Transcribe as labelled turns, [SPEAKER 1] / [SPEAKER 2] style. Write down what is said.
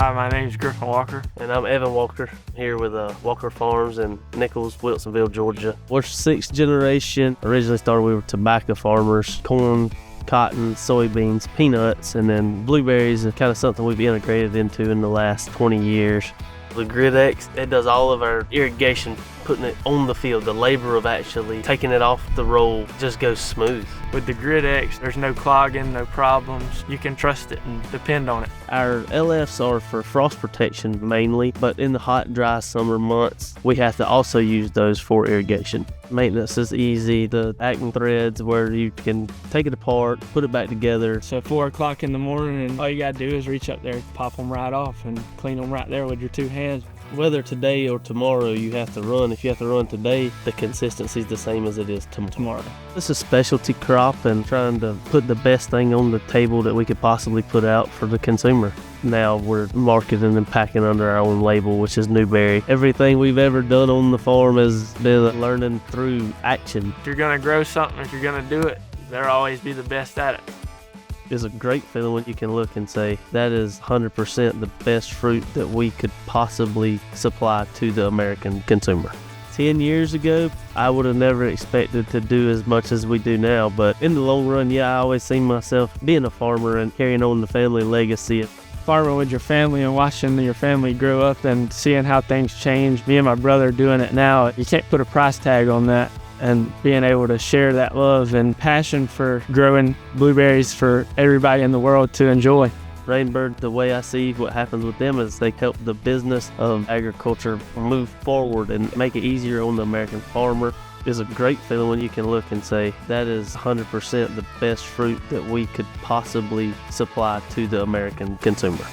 [SPEAKER 1] Hi, my name's Griffin Walker.
[SPEAKER 2] And I'm Evan Walker, here with Walker Farms in Nichols, Wilsonville, Georgia. We're sixth generation. Originally started, we were tobacco farmers, corn, cotton, soybeans, peanuts, and then blueberries is kind of something we've integrated into in the last 20 years. The GritX, it does all of our irrigation, putting it on the field. The labor of actually taking it off the roll just goes smooth.
[SPEAKER 1] With the GritX, there's no clogging, no problems. You can trust it and depend on it.
[SPEAKER 2] Our LFs are for frost protection mainly, but in the hot, dry summer months, we have to also use those for irrigation. Maintenance is easy. The ACME threads where you can take it apart, put it back together.
[SPEAKER 1] So 4 o'clock in the morning, and all you gotta do is reach up there, pop them right off, and clean them right there with your 2 hands.
[SPEAKER 2] Whether today or tomorrow you have to run, if you have to run today, the consistency is the same as it is tomorrow. It's a specialty crop and trying to put the best thing on the table that we could possibly put out for the consumer. Now we're marketing and packing under our own label, which is Newberry. Everything we've ever done on the farm has been learning through action.
[SPEAKER 1] If you're gonna grow something, if you're gonna do it, there'll always be the best at it.
[SPEAKER 2] It's a great feeling when you can look and say, that is 100% the best fruit that we could possibly supply to the American consumer. 10 years ago, I would have never expected to do as much as we do now, but in the long run, yeah, I always seen myself being a farmer and carrying on the family legacy.
[SPEAKER 1] Farming with your family and watching your family grow up and seeing how things change. Me and my brother doing it now, you can't put a price tag on that. And being able to share that love and passion for growing blueberries for everybody in the world to enjoy.
[SPEAKER 2] Rainbird, the way I see what happens with them is they help the business of agriculture move forward and make it easier on the American farmer. It's a great feeling when you can look and say, that is 100% the best fruit that we could possibly supply to the American consumer.